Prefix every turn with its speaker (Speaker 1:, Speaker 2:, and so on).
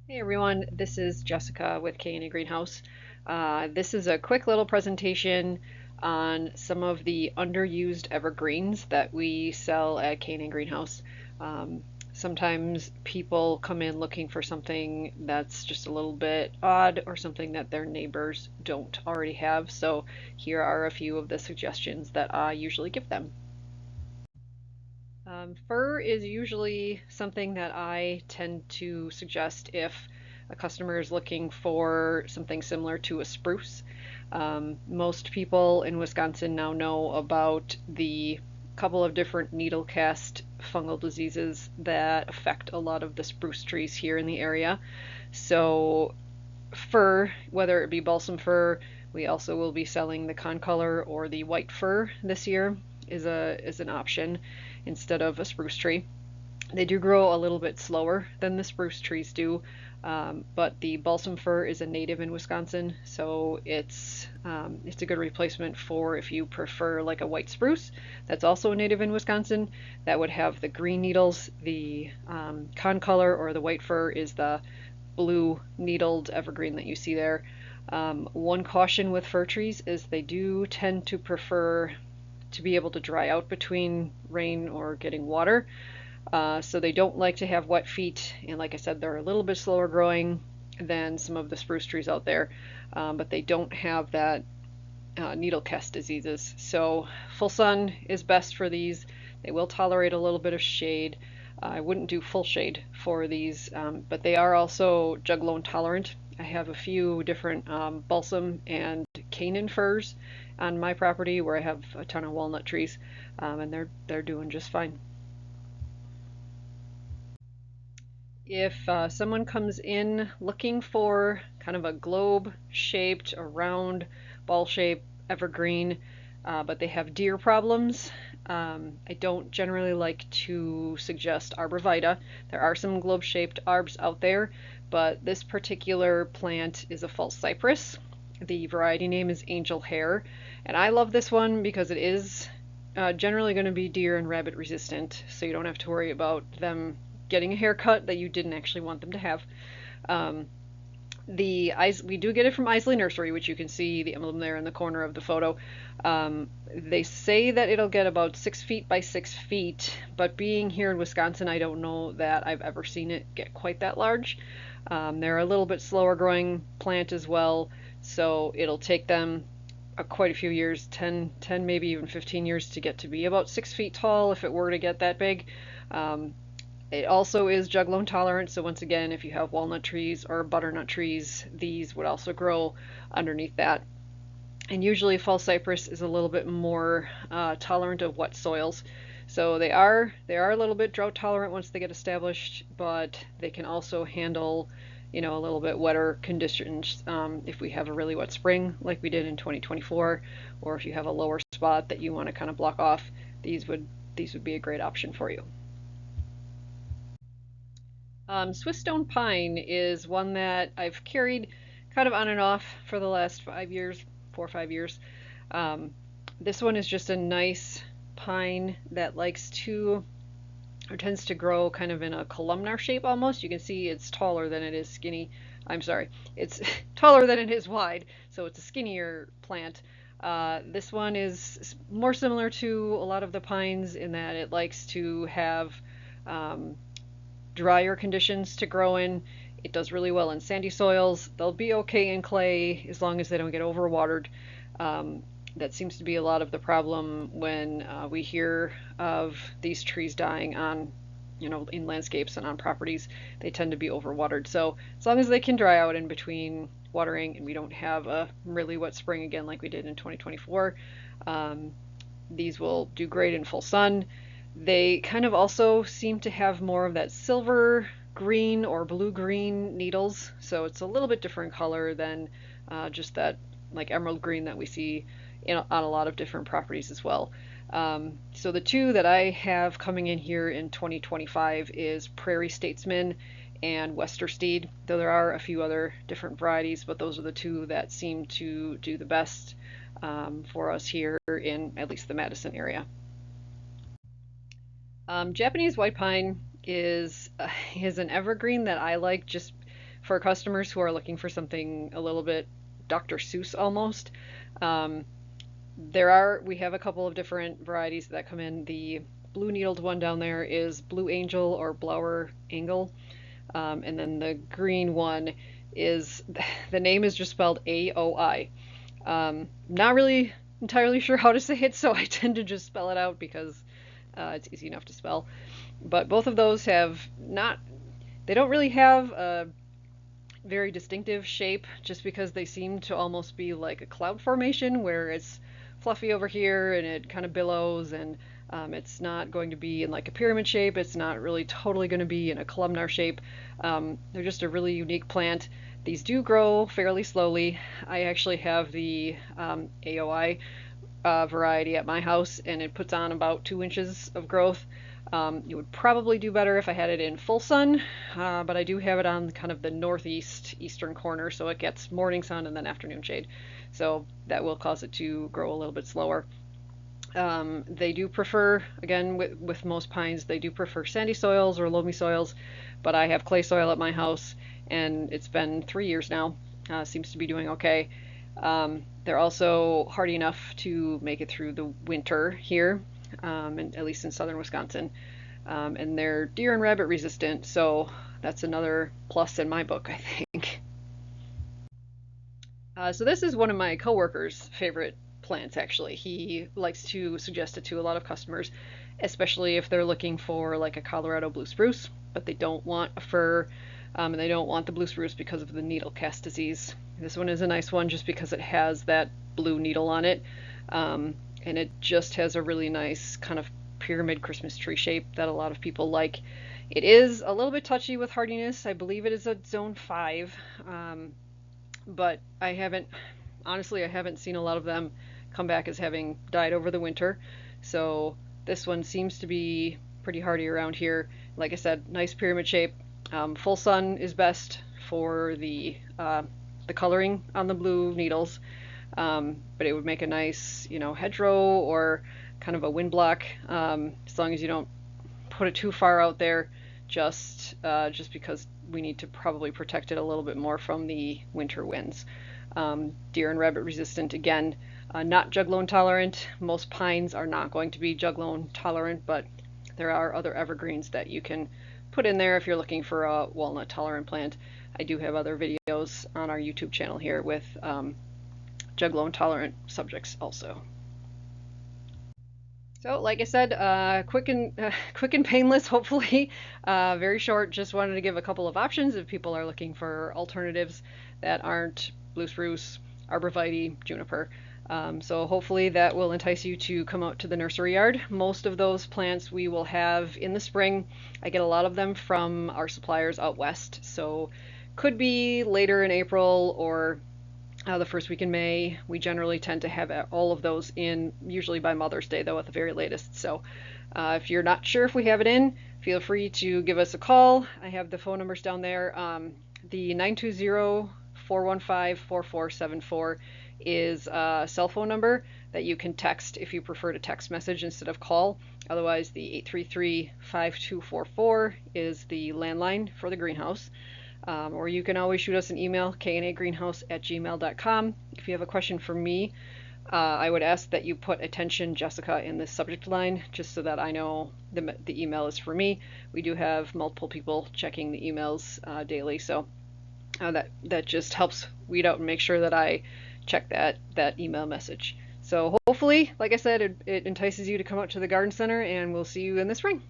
Speaker 1: Hey everyone, this is Jessica with K&A Greenhouse. This is a quick little presentation on some of the underused evergreens that we sell at K&A Greenhouse. Um, Sometimes people come in looking for something that's just a little bit odd or something that their neighbors don't already have. So here are a few of the suggestions that I usually give them. Fir is usually something that I tend to suggest if a customer is looking for something similar to a spruce. Most people in Wisconsin now know about the couple of different needle cast fungal diseases that affect a lot of the spruce trees here in the area. So fir, whether it be balsam fir, we also will be selling the concolor or the white fir this year is an option instead of a spruce tree. They do grow a little bit slower than the spruce trees do, but the balsam fir is a native in Wisconsin, so it's a good replacement for if you prefer like a white spruce that's also a native in Wisconsin that would have the green needles. The concolor or the white fir is the blue needled evergreen that you see there. One caution with fir trees is they do tend to prefer to be able to dry out between rain or getting water. So they don't like to have wet feet. And like I said, they're a little bit slower growing than some of the spruce trees out there, but they don't have that needle cast diseases. So full sun is best for these. They will tolerate a little bit of shade. I wouldn't do full shade for these, but they are also jug loan tolerant. I have a few different balsam and Canaan firs on my property where I have a ton of walnut trees, and they're doing just fine. If someone comes in looking for kind of a globe shaped, a round, ball shaped evergreen, but they have deer problems, I don't generally like to suggest arborvitae. There are some globe shaped arbs out there, but this particular plant is a false cypress. The variety name is angel hair, and I love this one because it is generally going to be deer and rabbit resistant, so you don't have to worry about them getting a haircut that you didn't actually want them to have. Um, we do get it from Isley Nursery, which you can see the emblem there in the corner of the photo. They say that it'll get about 6 feet by 6 feet, but being here in Wisconsin, I don't know that I've ever seen it get quite that large. They're a little bit slower growing plant as well, so it'll take them quite a few years 10 maybe even 15 years to get to be about 6 feet tall if it were to get that big. Um, it also is jug loan tolerant, so once again, if you have walnut trees or butternut trees, these would also grow underneath that. And usually false cypress is a little bit more tolerant of wet soils. So they are a little bit drought tolerant once they get established, but they can also handle, a little bit wetter conditions if we have a really wet spring like we did in 2024, or if you have a lower spot that you want to kind of block off, these would be a great option for you. Swiss stone pine is one that I've carried kind of on and off for the last 5 years, 4 or 5 years. Um, this one is just a nice pine that likes to or tends to grow kind of in a columnar shape almost. You can see it's taller than it is skinny. I'm sorry, it's taller than it is wide, so it's a skinnier plant. This one is more similar to a lot of the pines in that it likes to have um, drier conditions to grow in. It does really well in sandy soils. They'll be okay in clay as long as they don't get overwatered. Um, that seems to be a lot of the problem when we hear of these trees dying on, in landscapes and on properties. They tend to be overwatered. So as long as they can dry out in between watering and we don't have a really wet spring again like we did in 2024, um, these will do great in full sun. They kind of also seem to have more of that silver green or blue green needles, so it's a little bit different color than just that like emerald green that we see on a lot of different properties as well. So the two that I have coming in here in 2025 is Prairie Statesman and Westersteed, though there are a few other different varieties, but those are the two that seem to do the best for us here in at least the Madison area. Japanese white pine is an evergreen that I like just for customers who are looking for something a little bit Dr. Seuss almost, um, we have a couple of different varieties that come in. The blue needled one down there is Blue Angel or Blower Angle. And then the green one is, the name is just spelled AOI. Not really entirely sure how to say it, so I tend to just spell it out because it's easy enough to spell. But both of those have not, they don't really have a very distinctive shape just because they seem to almost be like a cloud formation where it's fluffy over here and it kind of billows, and it's not going to be in like a pyramid shape. It's not really totally going to be in a columnar shape. They're just a really unique plant. These do grow fairly slowly. I actually have the AOI variety at my house, and it puts on about 2 inches of growth. It would probably do better if I had it in full sun, but I do have it on kind of the northeast eastern corner, so it gets morning sun and then afternoon shade. So that will cause it to grow a little bit slower. They do prefer, again, with most pines, they do prefer sandy soils or loamy soils, but I have clay soil at my house, and it's been 3 years now. Seems to be doing okay. They're also hardy enough to make it through the winter here, at least in southern Wisconsin. And they're deer and rabbit resistant, so that's another plus in my book, I think. So this is one of my coworkers' favorite plants, actually. He likes to suggest it to a lot of customers, especially if they're looking for like a Colorado blue spruce, but they don't want a fir, and they don't want the blue spruce because of the needle cast disease. This one is a nice one just because it has that blue needle on it, and it just has a really nice kind of pyramid Christmas tree shape that a lot of people like. It is a little bit touchy with hardiness. I believe it is a zone 5, but honestly, I haven't seen a lot of them come back as having died over the winter. So this one seems to be pretty hardy around here. Like I said, nice pyramid shape. Full sun is best for the coloring on the blue needles, but it would make a nice, hedgerow or kind of a wind block, as long as you don't put it too far out there, just because we need to probably protect it a little bit more from the winter winds. Deer and rabbit resistant again, not jugloan tolerant. Most pines are not going to be jugloan tolerant, but there are other evergreens that you can put in there if you're looking for a walnut tolerant plant. I do have other videos on our YouTube channel here with jugloan tolerant subjects also. So, like I said, quick and painless, hopefully. Very short. Just wanted to give a couple of options if people are looking for alternatives that aren't blue spruce, arborvitae, juniper. So hopefully that will entice you to come out to the nursery yard. Most of those plants we will have in the spring. I get a lot of them from our suppliers out west, so could be later in April or the first week in May. We generally tend to have all of those in, usually by Mother's Day, though, at the very latest. So if you're not sure if we have it in, feel free to give us a call. I have the phone numbers down there. The 920-415-4474 is a cell phone number that you can text if you prefer to text message instead of call. Otherwise, the 833-5244 is the landline for the greenhouse. Or you can always shoot us an email, knagreenhouse@gmail.com. If you have a question for me, I would ask that you put "attention Jessica" in the subject line, just so that I know the email is for me. We do have multiple people checking the emails daily, so that just helps weed out and make sure that I check that email message. So hopefully, like I said, it entices you to come out to the garden center, and we'll see you in the spring.